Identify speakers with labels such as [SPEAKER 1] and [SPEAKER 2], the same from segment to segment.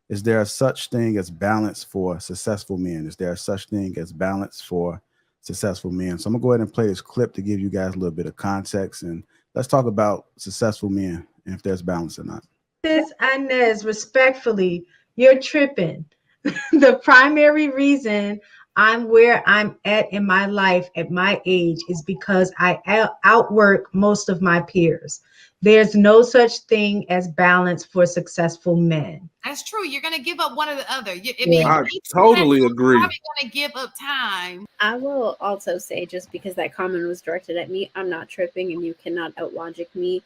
[SPEAKER 1] Is there a such thing as balance for successful men? Is there a such thing as balance for successful men? So I'm gonna go ahead and play this clip to give you guys a little bit of context, and let's talk about successful men and if there's balance or not.
[SPEAKER 2] This Inez, respectfully, you're tripping. The primary reason I'm where I'm at in my life at my age is because I outwork most of my peers. There's no such thing as balance for successful men.
[SPEAKER 3] That's true. You're gonna give up one or the other. I
[SPEAKER 2] Yeah.
[SPEAKER 3] mean,
[SPEAKER 4] I
[SPEAKER 3] each one
[SPEAKER 4] totally
[SPEAKER 3] you're
[SPEAKER 4] agree.
[SPEAKER 3] probably gonna give up time.
[SPEAKER 5] I will also say, just because that comment was directed at me, I'm not tripping and you cannot outlogic me.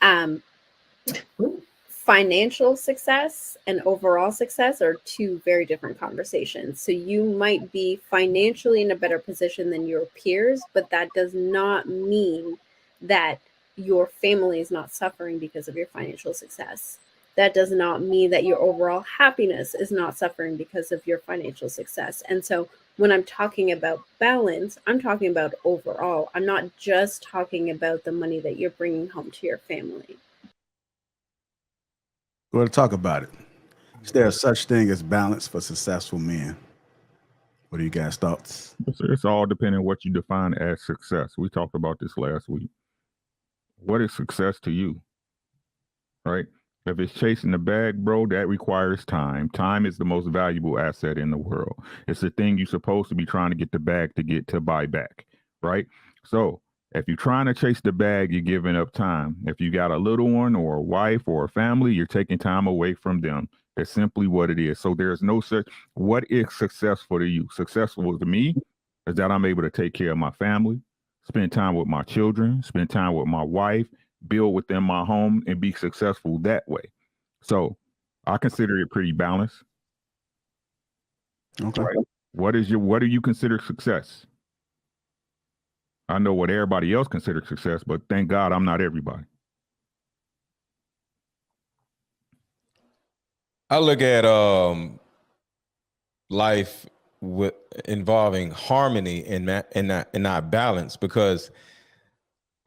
[SPEAKER 5] Um, Financial success and overall success are two very different conversations. So you might be financially in a better position than your peers, but that does not mean that your family is not suffering because of your financial success. That does not mean that your overall happiness is not suffering because of your financial success. And so when I'm talking about balance, I'm talking about overall. I'm not just talking about the money that you're bringing home to your family.
[SPEAKER 1] We're going to talk about it. Is there a such thing as balance for successful men? What are you guys' thoughts?
[SPEAKER 6] It's all depending on what you define as success. We talked about this last week. What is success to you? Right? If it's chasing the bag, bro, that requires time. Time is the most valuable asset in the world. It's the thing you're supposed to be trying to get the bag to get to buy back, right? So if you're trying to chase the bag, you're giving up time. If you got a little one or a wife or a family, you're taking time away from them. That's simply what it is. So there's no such, what is successful to you? Successful to me is that I'm able to take care of my family, spend time with my children, spend time with my wife, build within my home, and be successful that way. So I consider it pretty balanced.
[SPEAKER 1] Okay.
[SPEAKER 6] Right. What do you consider success? I know what everybody else considers success, but thank God I'm not everybody.
[SPEAKER 7] I look at life with involving harmony and not balance, because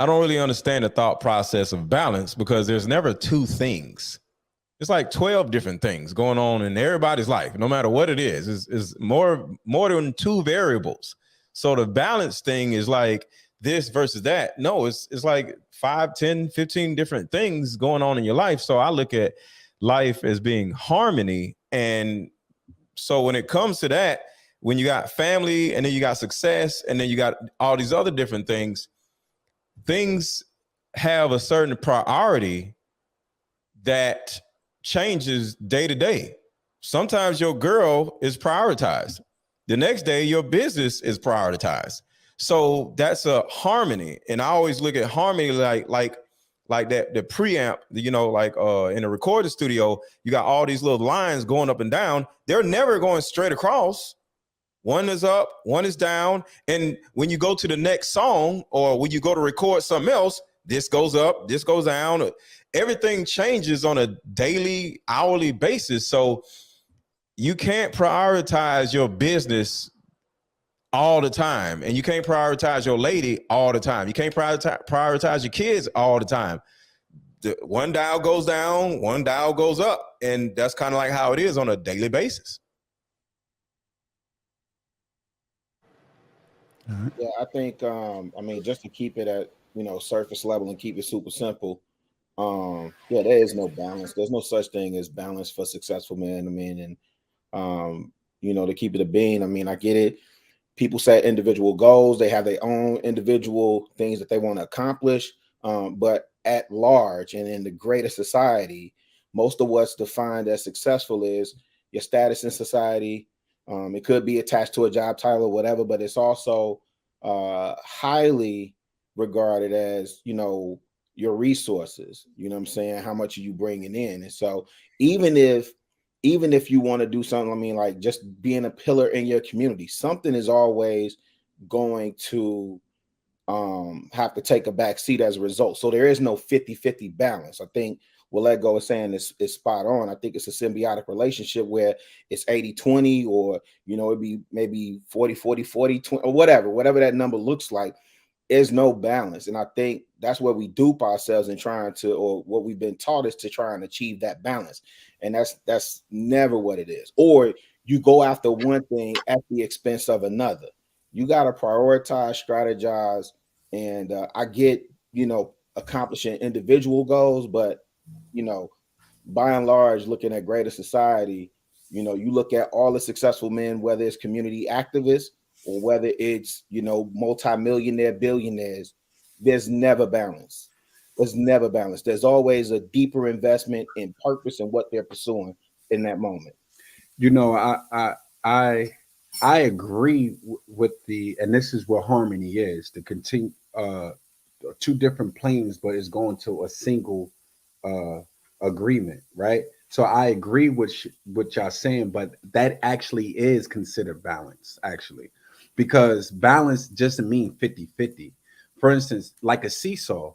[SPEAKER 7] I don't really understand the thought process of balance, because there's never two things. It's like 12 different things going on in everybody's life, no matter what it is more than two variables. So the balance thing is like this versus that. No, it's like 5, 10, 15 different things going on in your life. So I look at life as being harmony. And so when it comes to that, when you got family and then you got success and then you got all these other different things have a certain priority that changes day to day. Sometimes your girl is prioritized. The next day, your business is prioritized. So that's a harmony. And I always look at harmony like that, the preamp, like in a recording studio, you got all these little lines going up and down. They're never going straight across. One is up, one is down. And when you go to the next song, or when you go to record something else, this goes up, this goes down. Everything changes on a daily, hourly basis. So you can't prioritize your business all the time. And you can't prioritize your lady all the time. You can't prioritize your kids all the time. The one dial goes down, one dial goes up. And that's kind of like how it is on a daily basis.
[SPEAKER 8] Yeah, I think just to keep it at surface level and keep it super simple. Yeah, there is no balance. There's no such thing as balance for successful men. And to keep it a bean, I get it. People set individual goals, they have their own individual things that they want to accomplish. But at large and in the greater society, most of what's defined as successful is your status in society. It could be attached to a job title or whatever, but it's also highly regarded as, your resources, what I'm saying? How much are you bringing in? And so even if you want to do something, like just being a pillar in your community, something is always going to have to take a back seat as a result. So there is no 50-50 balance. I think what Lego is saying is spot on. I think it's a symbiotic relationship where it's 80-20, or, it'd be maybe 40-40, 40-20, or whatever that number looks like. is no balance. And I think that's what we dupe ourselves in trying to, or what we've been taught is to try and achieve that balance. And that's never what it is. Or you go after one thing at the expense of another. You got to prioritize, strategize. And I get, accomplishing individual goals, but, by and large, looking at greater society, you look at all the successful men, whether it's community activists or whether it's, multimillionaire billionaires, there's never balance. There's never balance. There's always a deeper investment in purpose and what they're pursuing in that moment.
[SPEAKER 4] I agree with and this is what harmony is, to continue two different planes, but it's going to a single agreement, right? So I agree with what y'all saying, but that actually is considered balance, actually, because balance doesn't mean 50-50. For instance, like a seesaw,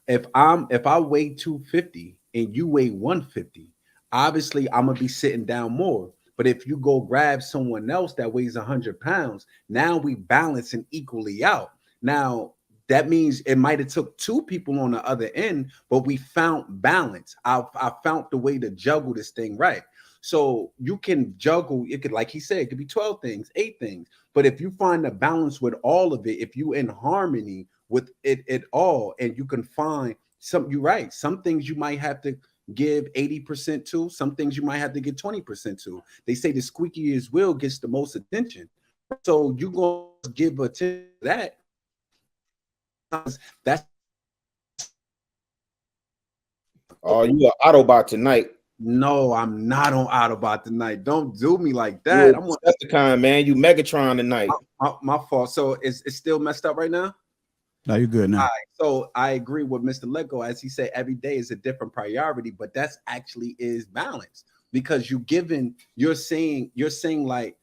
[SPEAKER 4] if I weigh 250 and you weigh 150, obviously I'm gonna be sitting down more. But if you go grab someone else that weighs 100 pounds, now we balance and equally out. Now that means it might have took two people on the other end, but we found balance. I found the way to juggle this thing right. So you can juggle, it could, like he said, it could be 12 things, 8 things. But if you find a balance with all of it, if you in harmony with it all, and you can find you're right. Some things you might have to give 80% to, some things you might have to give 20% to. They say the squeakiest wheel gets the most attention. So you gonna give attention to that. That's
[SPEAKER 8] you are Autobot tonight.
[SPEAKER 4] No, I'm not on Autobot tonight. Don't do me like that.
[SPEAKER 8] I'm that's the kind, man. You Megatron tonight.
[SPEAKER 4] My fault. So it's still messed up right now.
[SPEAKER 1] No, you're good now.
[SPEAKER 4] All right. So I agree with Mr. Lego, as he said, every day is a different priority, but that's actually is balance, because you're saying like,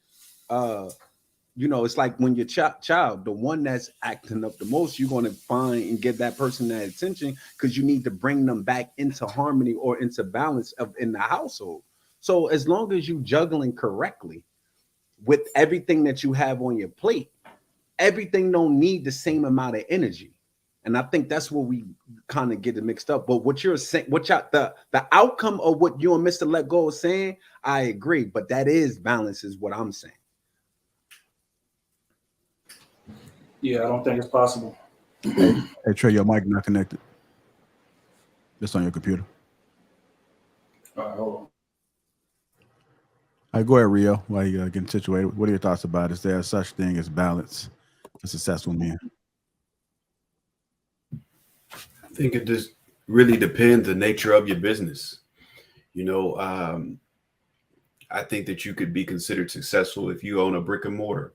[SPEAKER 4] it's like when your child, the one that's acting up the most, you're going to find and give that person that attention, because you need to bring them back into harmony or into balance in the household. So as long as you juggling correctly with everything that you have on your plate, everything don't need the same amount of energy. And I think that's where we kind of get it mixed up. But what you're saying, the outcome of what you and Mr. Let Go is saying, I agree. But that is balance, is what I'm saying.
[SPEAKER 9] Yeah, I don't think it's possible.
[SPEAKER 1] Hey, Trey, your mic not connected. Just on your computer.
[SPEAKER 9] All right, hold on.
[SPEAKER 1] All right, go ahead, Rio, while you getting situated. What are your thoughts about it? Is there such thing as balance for successful men?
[SPEAKER 10] I think it just really depends the nature of your business. I think that you could be considered successful if you own a brick and mortar.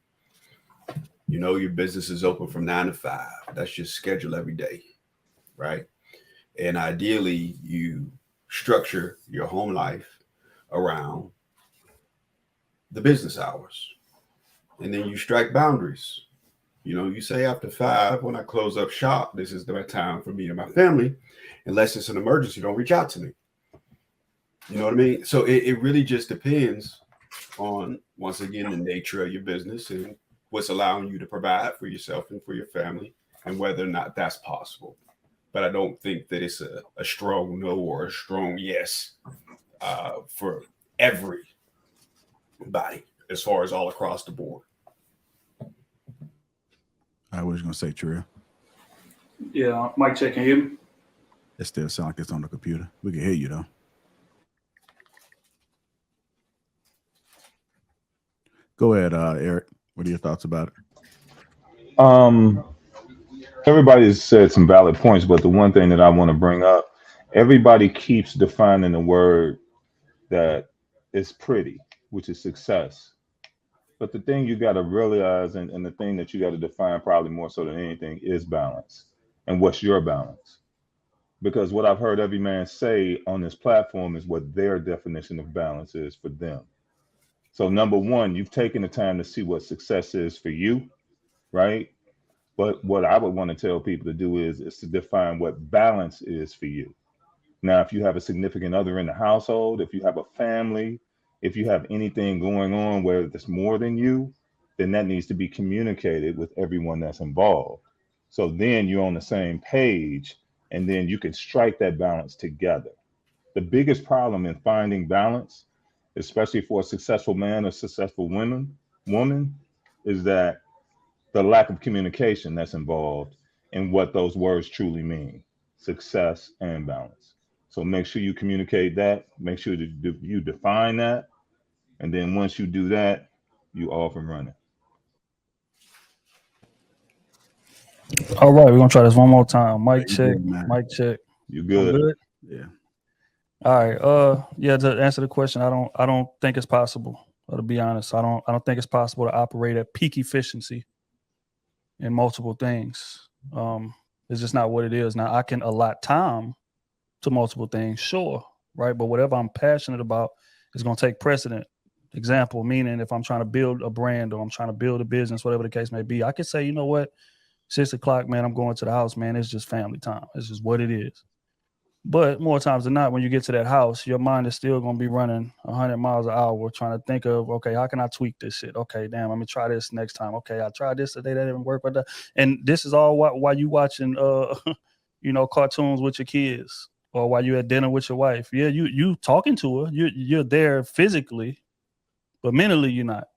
[SPEAKER 10] Your business is open from 9 to 5. That's your schedule every day, right? And ideally, you structure your home life around the business hours. And then you strike boundaries. You say after 5, when I close up shop, this is the time for me and my family. Unless it's an emergency, don't reach out to me. You know what I mean? So it really just depends on, once again, the nature of your business and what's allowing you to provide for yourself and for your family, and whether or not that's possible. But I don't think that it's a strong no or a strong yes for everybody, as far as all across the board.
[SPEAKER 1] I was going to say, Trey.
[SPEAKER 9] Yeah, mic check. Can you hear me?
[SPEAKER 1] It still sounds like it's on the computer. We can hear you, though. Go ahead, Eric. What are your thoughts about it?
[SPEAKER 11] Everybody has said some valid points, but the one thing that I want to bring up, everybody keeps defining the word that is pretty, which is success. But the thing you got to realize, and the thing that you got to define probably more so than anything, is balance. And what's your balance? Because what I've heard every man say on this platform is what their definition of balance is for them. So number one, you've taken the time to see what success is for you, right? But what I would want to tell people to do is to define what balance is for you. Now, if you have a significant other in the household, if you have a family, if you have anything going on where it's more than you, then that needs to be communicated with everyone that's involved. So then you're on the same page, and then you can strike that balance together. The biggest problem in finding balance, especially for a successful man or successful woman, is that the lack of communication that's involved in what those words truly mean, success and balance. So make sure you communicate that, make sure that you define that, and then once you do that, you off and running.
[SPEAKER 12] All right, we're gonna try this one more time. Mic
[SPEAKER 1] You
[SPEAKER 12] check,
[SPEAKER 1] good, man.
[SPEAKER 12] mic check.
[SPEAKER 11] You
[SPEAKER 12] I'm
[SPEAKER 11] good?
[SPEAKER 12] good.
[SPEAKER 1] Yeah.
[SPEAKER 12] All right. Yeah, to answer the question, I don't think it's possible. To be honest, I don't think it's possible to operate at peak efficiency in multiple things. It's just not what it is. Now I can allot time to multiple things, sure, right? But whatever I'm passionate about is gonna take precedent. Example, meaning if I'm trying to build a brand or I'm trying to build a business, whatever the case may be, I can say, you know what, 6 o'clock, man, I'm going to the house, man. It's just family time. It's just what it is. But more times than not, when you get to that house, your mind is still going to be running 100 miles an hour trying to think of, okay, how can I tweak this shit? Okay, damn, let me try this next time. Okay, I tried this today. That didn't work. But and this is all while you watching, cartoons with your kids or while you at dinner with your wife. Yeah, you talking to her. You're there physically, but mentally you're not.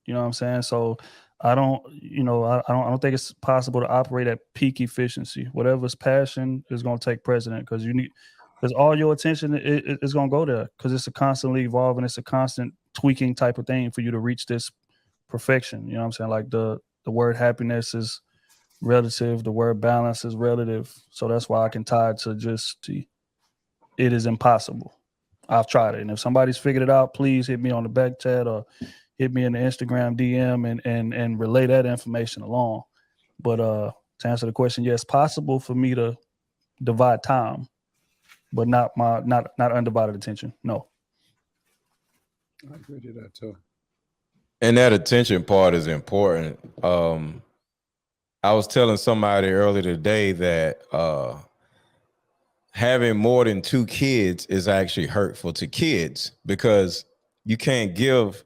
[SPEAKER 12] You know what I'm saying? So I don't think it's possible to operate at peak efficiency. Whatever's passion is going to take precedent because all your attention is going to go there because it's a constantly evolving, it's a constant tweaking type of thing for you to reach this perfection. You know what I'm saying? Like the word happiness is relative, the word balance is relative. So that's why I can tie it to it is impossible. I've tried it. And if somebody's figured it out, please hit me on the back chat or hit me in the Instagram DM and relay that information along. But to answer the question, yes, possible for me to divide time, but not undivided attention. No.
[SPEAKER 4] I agree to that too.
[SPEAKER 7] And that attention part is important. I was telling somebody earlier today that having more than 2 kids is actually hurtful to kids because you can't give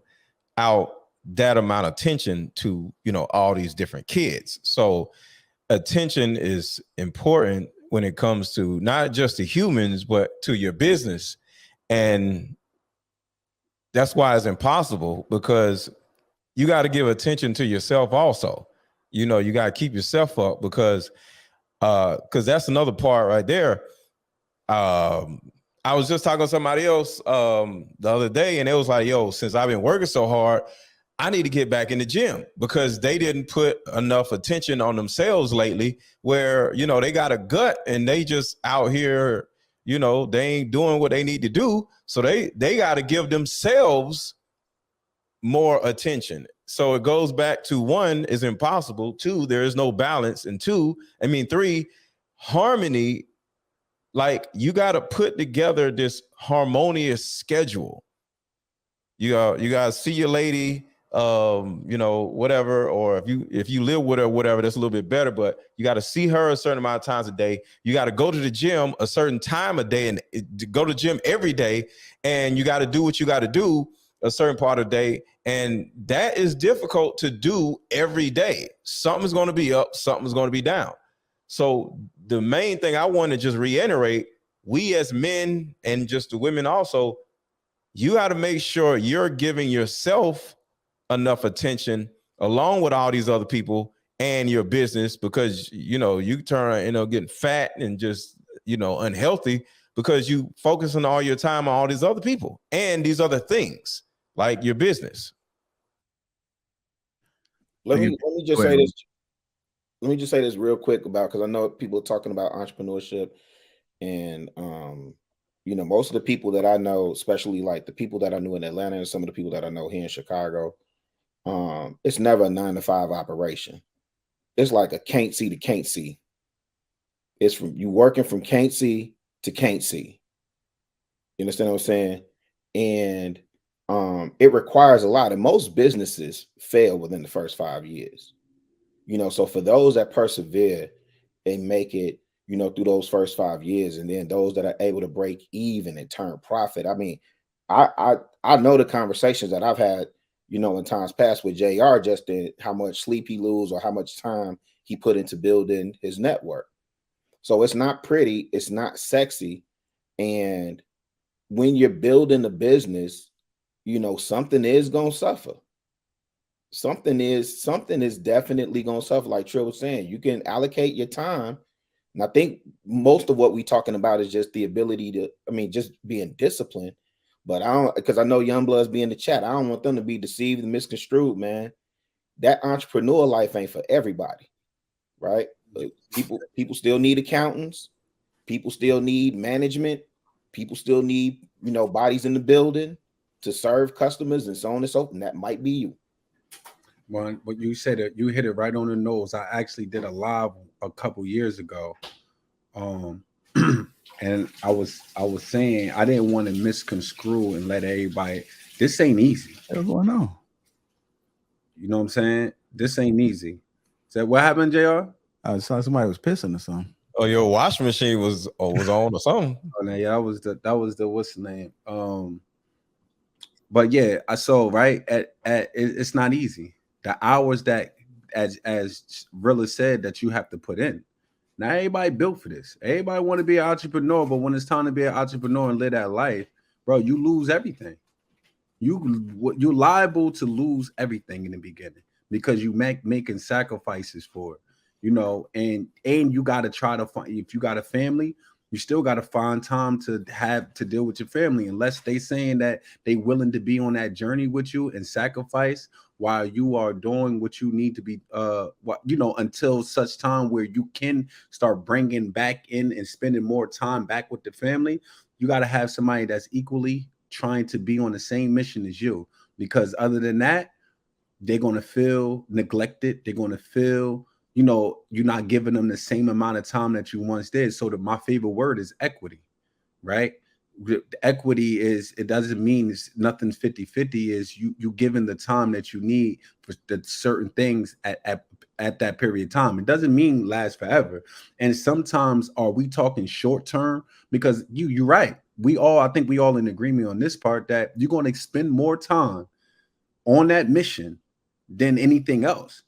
[SPEAKER 7] out that amount of attention to all these different kids. So attention is important when it comes to not just to humans but to your business, and that's why it's impossible because you got to give attention to yourself also. You got to keep yourself up because that's another part right there. I was just talking to somebody else the other day, and it was like, yo, since I've been working so hard, I need to get back in the gym because they didn't put enough attention on themselves lately where, they got a gut and they just out here, they ain't doing what they need to do. So they got to give themselves more attention. So it goes back to 1 is impossible. 2, there is no balance. And 3, harmony. Like you got to put together this harmonious schedule. You got to see your lady, whatever, or if you live with her, whatever, that's a little bit better. But you got to see her a certain amount of times a day. You got to go to the gym a certain time a day and go to the gym every day. And you got to do what you got to do a certain part of the day. And that is difficult to do every day. Something's going to be up, something's going to be down. So the main thing I want to just reiterate, we as men and just the women also, you got to make sure you're giving yourself enough attention along with all these other people and your business because, you turn, getting fat and just, unhealthy because you focusing all your time on all these other people and these other things like your business.
[SPEAKER 8] Let me just say this. Let me just say this real quick because I know people are talking about entrepreneurship and, most of the people that I know, especially like the people that I knew in Atlanta and some of the people that I know here in Chicago, it's never a 9-to-5 operation. It's like a can't see to can't see. It's from you working from can't see to can't see. You understand what I'm saying? And it requires a lot. And most businesses fail within the first 5 years. So for those that persevere and make it, through those first 5 years, and then those that are able to break even and turn profit. I mean, I know the conversations that I've had, in times past with JR, just in how much sleep he lose or how much time he put into building his network. So it's not pretty, it's not sexy. And when you're building a business, you know, something is gonna suffer. Something is definitely gonna suffer. Like Trill was saying, you can allocate your time. And I think most of what we're talking about is just the ability to, I mean, just being disciplined. But I don't, because I know young bloods be in the chat. I don't want them to be deceived and misconstrued, man. That entrepreneur life ain't for everybody, right? But people still need accountants. People still need management. People still need, you know, bodies in the building to serve customers and so on and so forth. And that might be you.
[SPEAKER 4] Well, but you said it, you hit it right on the nose. I actually did a live a couple years ago. And I was saying I didn't want to misconstrue and let everybody, this ain't easy.
[SPEAKER 1] What's going on?
[SPEAKER 4] You know what I'm saying? This ain't easy. So what happened, JR?
[SPEAKER 1] I saw somebody was pissing or something.
[SPEAKER 7] Oh, your washing machine was on or something.
[SPEAKER 4] Oh, no, yeah, that was the what's the name? But yeah, I saw right at it's not easy. The hours that as Rilla said that you have to put in. Not everybody built for this. Everybody want to be an entrepreneur, but when it's time to be an entrepreneur and live that life, bro, you lose everything. You're liable to lose everything in the beginning because you making sacrifices for it, you know, and you got to try to find, if you got a family, you still got to find time to have to deal with your family, unless they saying that they willing to be on that journey with you and sacrifice while you are doing what you need to be, you know, until such time where you can start bringing back in and spending more time back with the family. You got to have somebody that's equally trying to be on the same mission as you, because other than that, they're going to feel neglected. They're going to feel, you know, you're not giving them the same amount of time that you once did. So my favorite word is equity, right? The equity is, it doesn't mean it's nothing 50-50, is you giving the time that you need for the certain things at that period of time. It doesn't mean last forever. And sometimes are we talking short term? Because you're right. I think we all in agreement on this part that you're going to spend more time on that mission than anything else.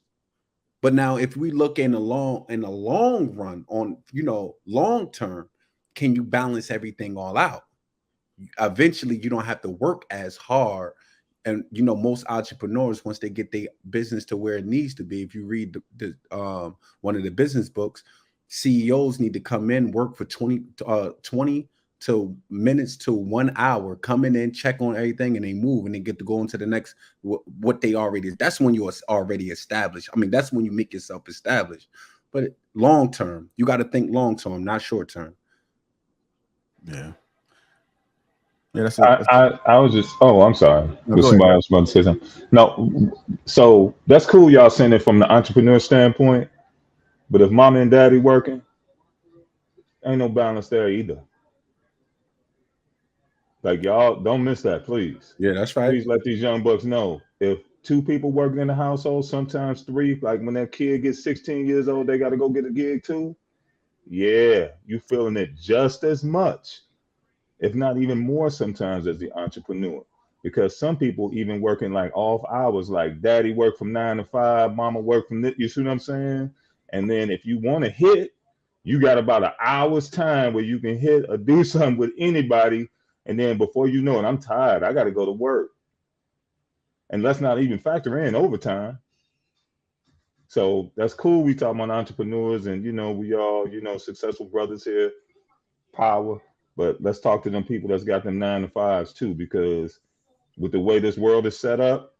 [SPEAKER 4] But now if we look in the long run on, you know, long term, can you balance everything all out? Eventually you don't have to work as hard. And you know, most entrepreneurs, once they get their business to where it needs to be, if you read the one of the business books, CEOs need to come in, work for 20 to minutes to 1 hour, coming in, check on everything, and they move, and they get to go into the next what they already. That's when you're already established. I mean, that's when you make yourself established. But long term, you got to think long term, not short term.
[SPEAKER 1] Yeah. Yeah,
[SPEAKER 11] I was just, oh, I'm sorry.
[SPEAKER 1] No,
[SPEAKER 11] Was somebody else about to say something? No. So that's cool, y'all saying it from the entrepreneur standpoint. But if mama and daddy working, ain't no balance there either. Like, y'all don't miss that, please.
[SPEAKER 4] Yeah, that's right.
[SPEAKER 11] Please let these young bucks know, if two people working in the household, sometimes three, like when that kid gets 16 years old, they got to go get a gig too. Yeah, you feeling it just as much, if not even more sometimes, as the entrepreneur. Because some people even working like off hours, like daddy work from 9 to 5, mama work from this, you see what I'm saying? And then if you want to hit, you got about an hour's time where you can hit or do something with anybody. And then before you know it, I'm tired, I got to go to work. And let's not even factor in overtime. So that's cool. We talk about entrepreneurs, and, you know, we all, you know, successful brothers here, power. But let's talk to them people that's got them 9 to 5s too, because with the way this world is set up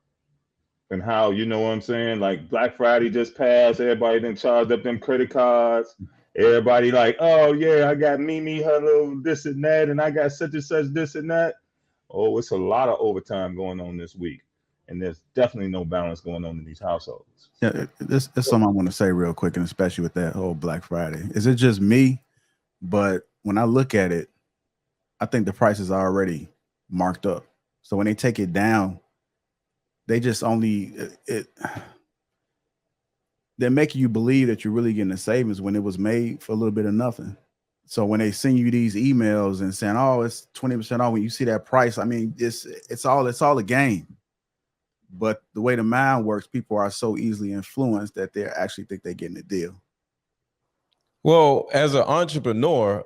[SPEAKER 11] and how, you know what I'm saying, like Black Friday just passed, everybody then charged up them credit cards. Everybody like, oh yeah, I got Mimi, her little this and that, and I got such and such this and that. Oh, it's a lot of overtime going on this week, and there's definitely no balance going on in these households.
[SPEAKER 1] Yeah, this is something I want to say real quick, and especially with that whole Black Friday. Is it just me? But when I look at it, I think the prices are already marked up. So when they take it down, they just only they're making you believe that you're really getting a savings when it was made for a little bit of nothing. So when they send you these emails and saying, "Oh, it's 20% off," when you see that price, I mean, it's all a game. But the way the mind works, people are so easily influenced that they actually think they're getting a deal.
[SPEAKER 7] Well, as an entrepreneur,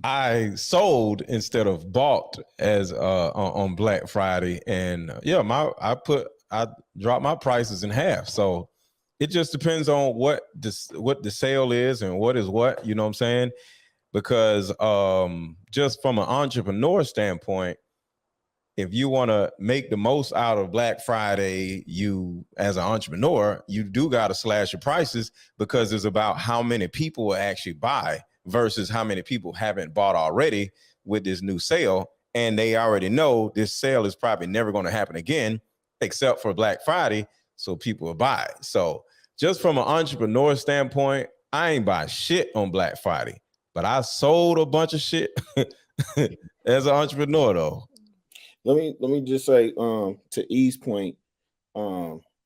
[SPEAKER 7] I sold instead of bought as on Black Friday, and I dropped my prices in half. So it just depends on what the sale is and what is what, you know what I'm saying? Because just from an entrepreneur standpoint, if you want to make the most out of Black Friday, you as an entrepreneur, you do got to slash your prices, because it's about how many people will actually buy versus how many people haven't bought already with this new sale. And they already know this sale is probably never going to happen again, except for Black Friday. So people will buy. So just from an entrepreneur standpoint, I ain't buy shit on Black Friday, but I sold a bunch of shit as an entrepreneur though.
[SPEAKER 8] Let me just say, to E's point,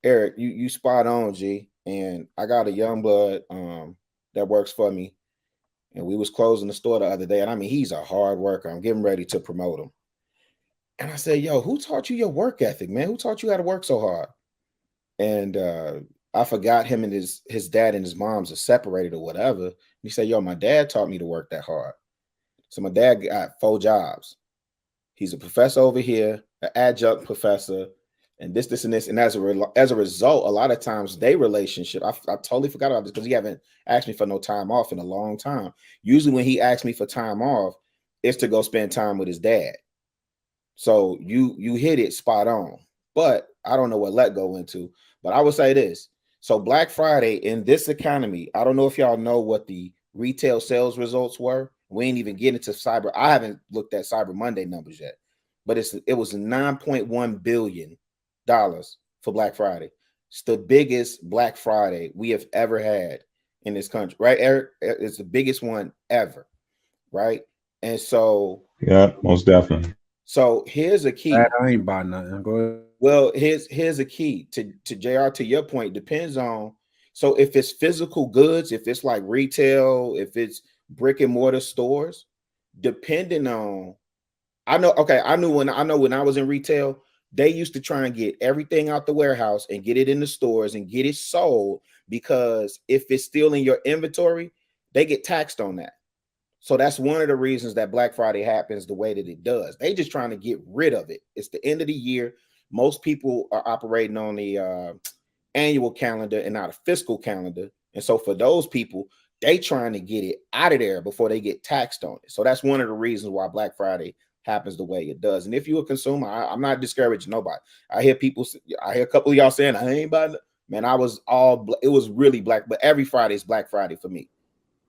[SPEAKER 8] Eric, you spot on, G. And I got a young blood that works for me, and we was closing the store the other day. And I mean, he's a hard worker. I'm getting ready to promote him. And I said, yo, who taught you your work ethic, man? Who taught you how to work so hard? And I forgot him and his dad and his moms are separated or whatever. He said, yo, my dad taught me to work that hard. So my dad got 4 jobs. He's a professor over here, an adjunct professor, and this, and this. And as a result, a lot of times they relationship, I totally forgot about this because he haven't asked me for no time off in a long time. Usually when he asks me for time off, it's to go spend time with his dad. So you hit it spot on. But I don't know what let go into. But I would say this. So Black Friday in this economy, I don't know if y'all know what the retail sales results were. We ain't even getting into Cyber. I haven't looked at Cyber Monday numbers yet, but it was $9.1 billion for Black Friday. It's the biggest Black Friday we have ever had in this country, right, Eric? It's the biggest one ever, right? And so,
[SPEAKER 11] yeah, most definitely.
[SPEAKER 8] So here's a key.
[SPEAKER 4] I ain't buy nothing. Go ahead.
[SPEAKER 8] Well, here's a key to JR, to your point. Depends on, so if it's physical goods, if it's like retail, if it's brick and mortar stores, depending on, I know when I was in retail, they used to try and get everything out the warehouse and get it in the stores and get it sold, because if it's still in your inventory, they get taxed on that. So that's one of the reasons that Black Friday happens the way that it does. They just trying to get rid of it. It's the end of the year. Most people are operating on the annual calendar and not a fiscal calendar. And so for those people, they trying to get it out of there before they get taxed on it. So that's one of the reasons why Black Friday happens the way it does. And if you're a consumer, I'm not discouraging nobody. I hear a couple of y'all saying, I ain't buying it. Man, it was really black, but every Friday is Black Friday for me.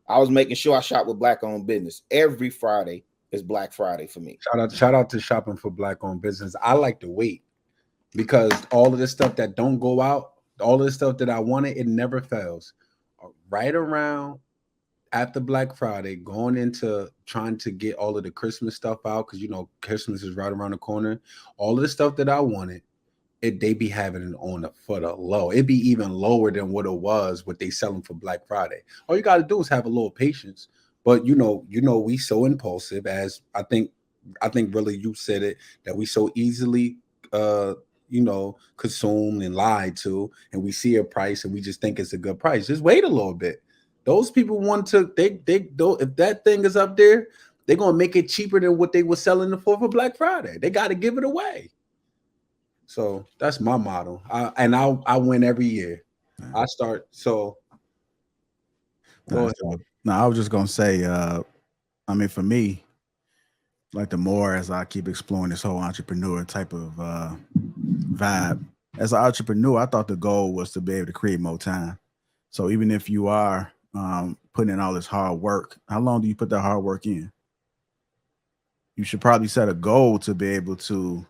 [SPEAKER 8] I was making sure I shop with Black-owned business. Every Friday is Black Friday for me.
[SPEAKER 4] Shout out to shopping for Black-owned business. I like to wait, because all of this stuff that don't go out, all of the stuff that I wanted, it never fails. Right around after Black Friday, going into trying to get all of the Christmas stuff out, because Christmas is right around the corner. All of the stuff that I wanted, they be having it on for the low. It'd be even lower than what it was what they selling for Black Friday. All you got to do is have a little patience. But we so impulsive, as I think really you said it, that we so easily consumed and lied to, and we see a price and we just think it's a good price. Just wait a little bit. Those people want to, they don't, if that thing is up there, they're gonna make it cheaper than what they were selling it for Black Friday. They got to give it away. So that's my motto. I win every year. I start. So
[SPEAKER 1] no, I was just gonna say, for me, like the more as I keep exploring this whole entrepreneur type of vibe, as an entrepreneur, I thought the goal was to be able to create more time. So even if you are putting in all this hard work, how long do you put that hard work in? You should probably set a goal to be able to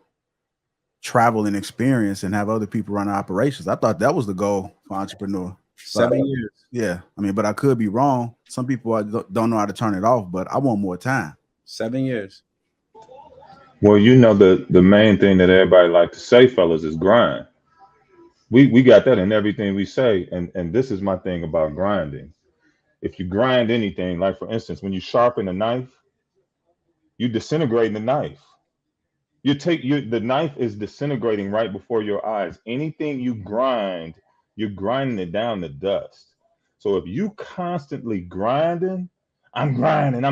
[SPEAKER 1] travel and experience and have other people run operations. I thought that was the goal for entrepreneur.
[SPEAKER 4] 7 years.
[SPEAKER 1] Yeah. But I could be wrong. Some people don't know how to turn it off, but I want more time.
[SPEAKER 4] 7 years.
[SPEAKER 11] Well, the main thing that everybody like to say, fellas, is grind. We got that in everything we say. And this is my thing about grinding. If you grind anything, like for instance, when you sharpen a knife, you disintegrate the knife. The knife is disintegrating right before your eyes. Anything you grind, you're grinding it down to dust. So if you constantly grinding, I'm grinding,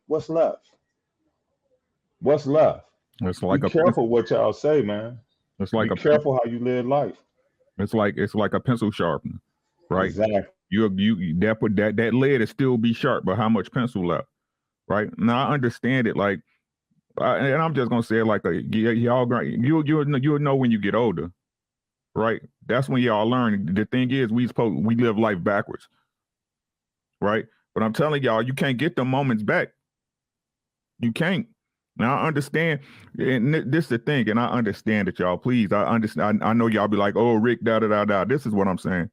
[SPEAKER 11] what's left? What's left?
[SPEAKER 6] It's
[SPEAKER 11] Be
[SPEAKER 6] like
[SPEAKER 11] careful what y'all say, man.
[SPEAKER 6] it's like
[SPEAKER 11] Be careful how you live life.
[SPEAKER 6] it's like a pencil sharpener, right?
[SPEAKER 11] Exactly.
[SPEAKER 6] That lead is still be sharp, but how much pencil left, right? Now I understand it, like, and I'm just gonna say it like you'll know when you get older, right? That's when y'all learn. The thing is, we live life backwards, right? But I'm telling y'all, you can't get the moments back. You can't. Now I understand, and this is the thing, and I understand it, y'all. Please, I understand. I know y'all be like, "Oh, Rick, da da da da." This is what I'm saying.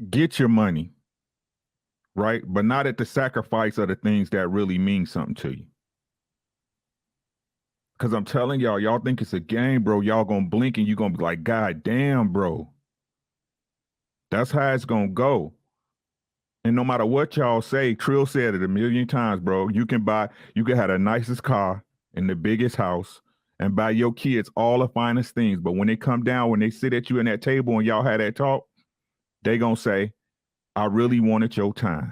[SPEAKER 6] Get your money, right? But not at the sacrifice of the things that really mean something to you. Because I'm telling y'all think it's a game, bro. Y'all gonna blink and you're gonna be like, God damn, bro. That's how it's gonna go. And no matter what y'all say, Trill said it a million times, bro. You can have the nicest car and the biggest house and buy your kids all the finest things. But when they come down, when they sit at you in that table and y'all had that talk, they gonna say, I really wanted your time.